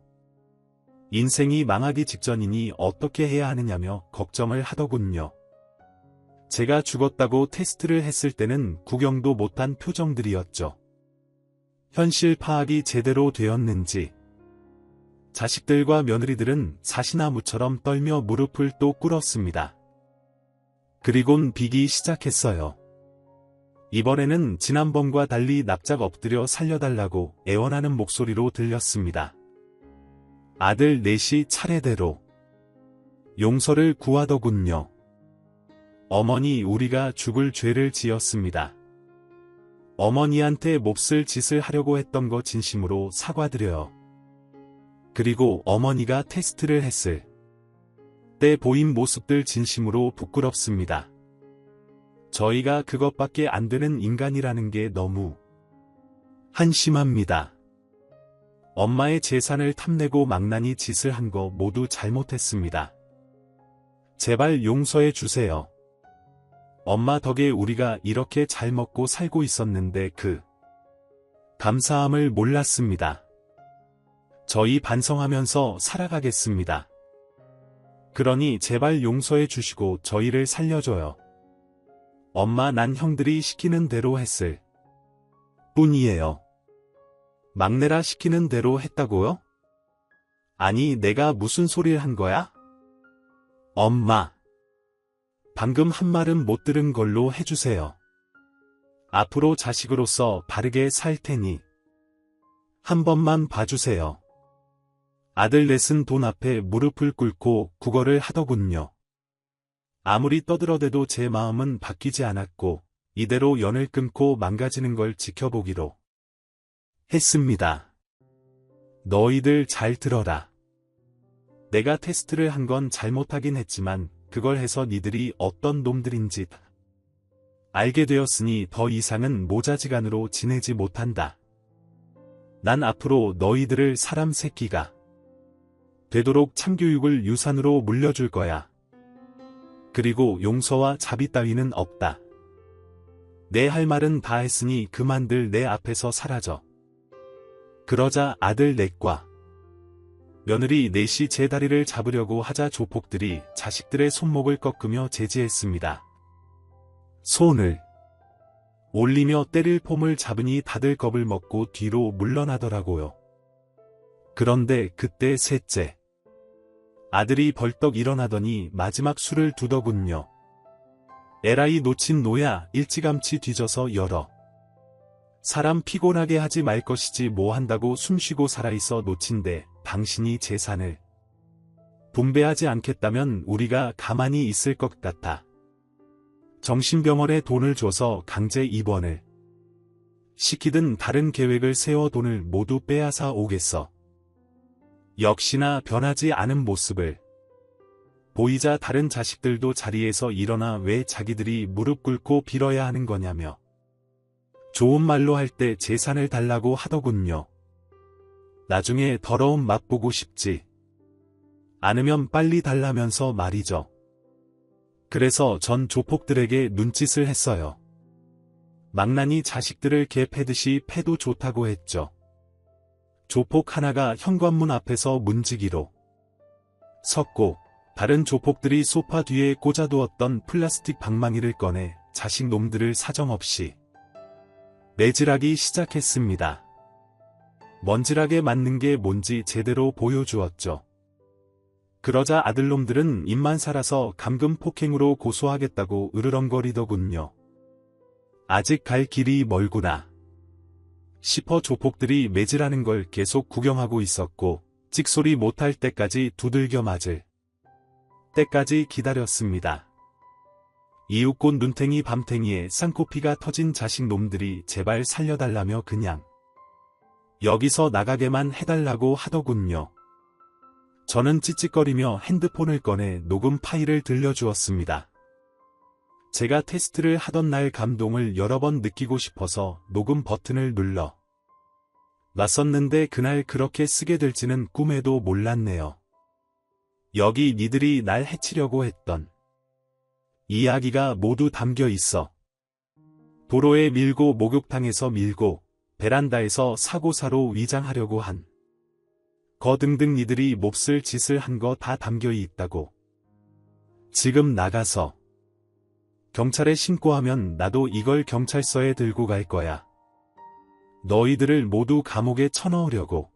인생이 망하기 직전이니 어떻게 해야 하느냐며 걱정을 하더군요. 제가 죽었다고 테스트를 했을 때는 구경도 못한 표정들이었죠. 현실 파악이 제대로 되었는지 자식들과 며느리들은 사시나무처럼 떨며 무릎을 또 꿇었습니다. 그리곤 비기 시작했어요. 이번에는 지난번과 달리 납작 엎드려 살려달라고 애원하는 목소리로 들렸습니다. 아들 넷이 차례대로 용서를 구하더군요. 어머니, 우리가 죽을 죄를 지었습니다. 어머니한테 몹쓸 짓을 하려고 했던 거 진심으로 사과드려요. 그리고 어머니가 테스트를 했을 때 보인 모습들 진심으로 부끄럽습니다. 저희가 그것밖에 안 되는 인간이라는 게 너무 한심합니다. 엄마의 재산을 탐내고 망나니 짓을 한 거 모두 잘못했습니다. 제발 용서해 주세요. 엄마 덕에 우리가 이렇게 잘 먹고 살고 있었는데 그 감사함을 몰랐습니다. 저희 반성하면서 살아가겠습니다. 그러니 제발 용서해 주시고 저희를 살려줘요. 엄마, 난 형들이 시키는 대로 했을 뿐이에요. 막내라 시키는 대로 했다고요? 아니, 내가 무슨 소리를 한 거야? 엄마, 방금 한 말은 못 들은 걸로 해주세요. 앞으로 자식으로서 바르게 살 테니 한 번만 봐주세요. 아들 넷은 돈 앞에 무릎을 꿇고 구걸을 하더군요. 아무리 떠들어대도 제 마음은 바뀌지 않았고 이대로 연을 끊고 망가지는 걸 지켜보기로 했습니다. 너희들 잘 들어라. 내가 테스트를 한 건 잘못하긴 했지만 그걸 해서 니들이 어떤 놈들인지 알게 되었으니 더 이상은 모자지간으로 지내지 못한다. 난 앞으로 너희들을 사람 새끼가 되도록 참교육을 유산으로 물려줄 거야. 그리고 용서와 자비 따위는 없다. 내 할 말은 다 했으니 그만들 내 앞에서 사라져. 그러자 아들 넷과 며느리 넷이 제 다리를 잡으려고 하자 조폭들이 자식들의 손목을 꺾으며 제지했습니다. 손을 올리며 때릴 폼을 잡으니 다들 겁을 먹고 뒤로 물러나더라고요. 그런데 그때 셋째 아들이 벌떡 일어나더니 마지막 수를 두더군요. 에라이 놓친 노야, 일찌감치 뒤져서 열어 사람 피곤하게 하지 말 것이지 뭐 한다고 숨쉬고 살아있어 놓친데 당신이 재산을 분배하지 않겠다면 우리가 가만히 있을 것 같아. 정신병원에 돈을 줘서 강제 입원을 시키든 다른 계획을 세워 돈을 모두 빼앗아 오겠어. 역시나 변하지 않은 모습을 보이자 다른 자식들도 자리에서 일어나 왜 자기들이 무릎 꿇고 빌어야 하는 거냐며 좋은 말로 할 때 재산을 달라고 하더군요. 나중에 더러운 맛보고 싶지 않으면 빨리 달라면서 말이죠. 그래서 전 조폭들에게 눈짓을 했어요. 망나니 자식들을 개 패듯이 패도 좋다고 했죠. 조폭 하나가 현관문 앞에서 문지기로 섰고 다른 조폭들이 소파 뒤에 꽂아두었던 플라스틱 방망이를 꺼내 자식 놈들을 사정없이 매질하기 시작했습니다. 먼지락에 맞는 게 뭔지 제대로 보여주었죠. 그러자 아들놈들은 입만 살아서 감금 폭행으로 고소하겠다고 으르렁거리더군요. 아직 갈 길이 멀구나 싶어 조폭들이 매질하는 걸 계속 구경하고 있었고 찍소리 못할 때까지 두들겨 맞을 때까지 기다렸습니다. 이윽고 눈탱이 밤탱이에 쌍코피가 터진 자식 놈들이 제발 살려달라며 그냥 여기서 나가게만 해달라고 하더군요. 저는 찌찌거리며 핸드폰을 꺼내 녹음 파일을 들려주었습니다. 제가 테스트를 하던 날 감동을 여러 번 느끼고 싶어서 녹음 버튼을 눌러 놨었는데 그날 그렇게 쓰게 될지는 꿈에도 몰랐네요. 여기 니들이 날 해치려고 했던 이야기가 모두 담겨 있어. 도로에 밀고 목욕탕에서 밀고 베란다에서 사고사로 위장하려고 한 거 등등 니들이 몹쓸 짓을 한 거 다 담겨 있다고. 지금 나가서 경찰에 신고하면 나도 이걸 경찰서에 들고 갈 거야. 너희들을 모두 감옥에 쳐넣으려고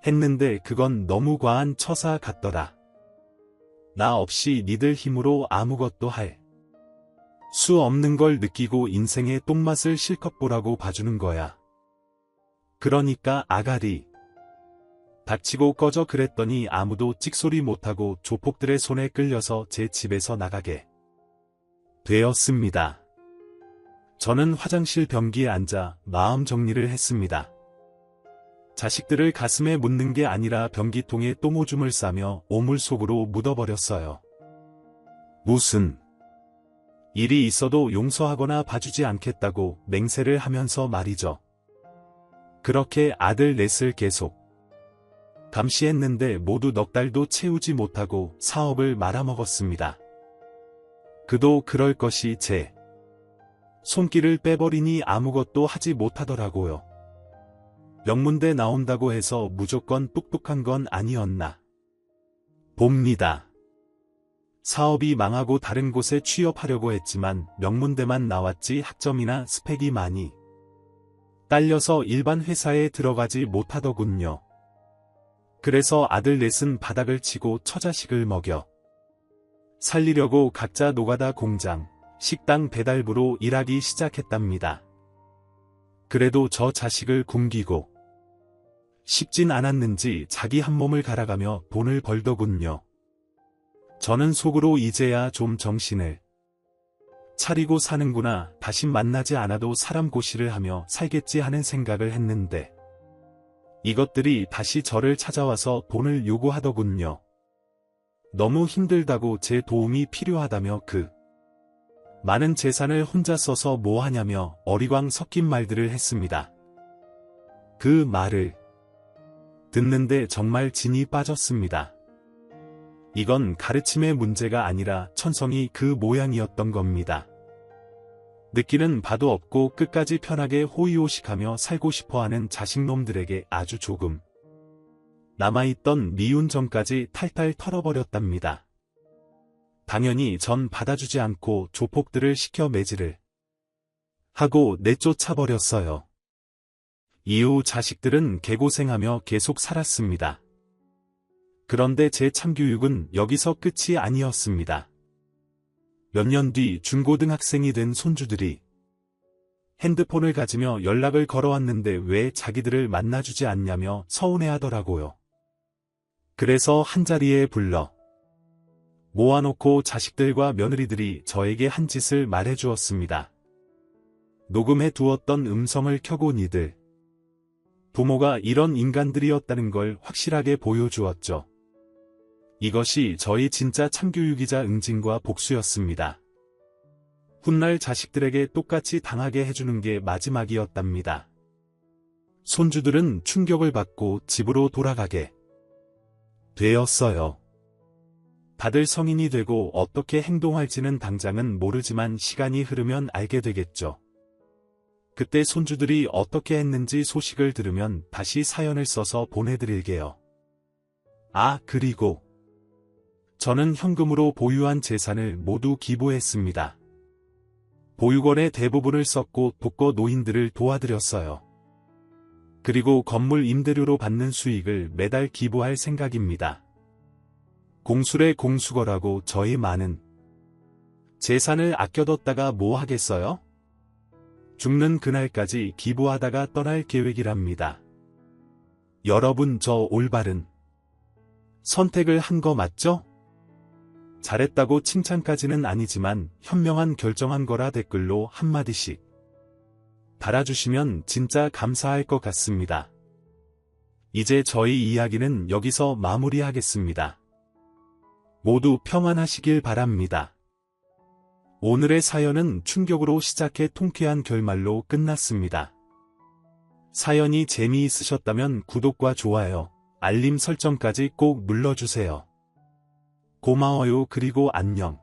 했는데 그건 너무 과한 처사 같더라. 나 없이 니들 힘으로 아무것도 할 수 없는 걸 느끼고 인생의 똥맛을 실컷 보라고 봐주는 거야. 그러니까 아가리 닥치고 꺼져 그랬더니 아무도 찍소리 못하고 조폭들의 손에 끌려서 제 집에서 나가게 되었습니다. 저는 화장실 변기에 앉아 마음 정리를 했습니다. 자식들을 가슴에 묻는 게 아니라 변기통에 똥오줌을 싸며 오물 속으로 묻어버렸어요. 무슨 일이 있어도 용서하거나 봐주지 않겠다고 맹세를 하면서 말이죠. 그렇게 아들 넷을 계속 감시했는데 모두 넉 달도 채우지 못하고 사업을 말아먹었습니다. 그도 그럴 것이 제 손길을 빼버리니 아무것도 하지 못하더라고요. 명문대 나온다고 해서 무조건 똑똑한 건 아니었나 봅니다. 사업이 망하고 다른 곳에 취업하려고 했지만 명문대만 나왔지 학점이나 스펙이 많이 딸려서 일반 회사에 들어가지 못하더군요. 그래서 아들 넷은 바닥을 치고 처자식을 먹여 살리려고 각자 노가다 공장, 식당 배달부로 일하기 시작했답니다. 그래도 저 자식을 굶기고 싶진 않았는지 자기 한 몸을 갈아가며 돈을 벌더군요. 저는 속으로 이제야 좀 정신을 차리고 사는구나, 다시 만나지 않아도 사람 고시를 하며 살겠지 하는 생각을 했는데 이것들이 다시 저를 찾아와서 돈을 요구하더군요. 너무 힘들다고 제 도움이 필요하다며 그 많은 재산을 혼자 써서 뭐 하냐며 어리광 섞인 말들을 했습니다. 그 말을 듣는데 정말 진이 빠졌습니다. 이건 가르침의 문제가 아니라 천성이 그 모양이었던 겁니다. 느끼는 바도 없고 끝까지 편하게 호의호식하며 살고 싶어하는 자식놈들에게 아주 조금 남아있던 미운 정까지 탈탈 털어버렸답니다. 당연히 전 받아주지 않고 조폭들을 시켜 매질을 하고 내쫓아버렸어요. 이후 자식들은 개고생하며 계속 살았습니다. 그런데 제 참교육은 여기서 끝이 아니었습니다. 몇 년 뒤 중고등학생이 된 손주들이 핸드폰을 가지며 연락을 걸어왔는데 왜 자기들을 만나주지 않냐며 서운해하더라고요. 그래서 한자리에 불러 모아놓고 자식들과 며느리들이 저에게 한 짓을 말해주었습니다. 녹음해 두었던 음성을 켜고 니들 부모가 이런 인간들이었다는 걸 확실하게 보여주었죠. 이것이 저희 진짜 참교육이자 응징과 복수였습니다. 훗날 자식들에게 똑같이 당하게 해주는 게 마지막이었답니다. 손주들은 충격을 받고 집으로 돌아가게 되었어요. 다들 성인이 되고 어떻게 행동할지는 당장은 모르지만 시간이 흐르면 알게 되겠죠. 그때 손주들이 어떻게 했는지 소식을 들으면 다시 사연을 써서 보내드릴게요. 아, 그리고 저는 현금으로 보유한 재산을 모두 기부했습니다. 보유권의 대부분을 썼고 독거 노인들을 도와드렸어요. 그리고 건물 임대료로 받는 수익을 매달 기부할 생각입니다. 공술의 공수거라고 저희 많은 재산을 아껴뒀다가 뭐 하겠어요? 죽는 그날까지 기부하다가 떠날 계획이랍니다. 여러분, 저 올바른 선택을 한 거 맞죠? 잘했다고 칭찬까지는 아니지만 현명한 결정한 거라 댓글로 한마디씩 달아주시면 진짜 감사할 것 같습니다. 이제 저희 이야기는 여기서 마무리하겠습니다. 모두 평안하시길 바랍니다. 오늘의 사연은 충격으로 시작해 통쾌한 결말로 끝났습니다. 사연이 재미있으셨다면 구독과 좋아요, 알림 설정까지 꼭 눌러주세요. 고마워요. 그리고 안녕.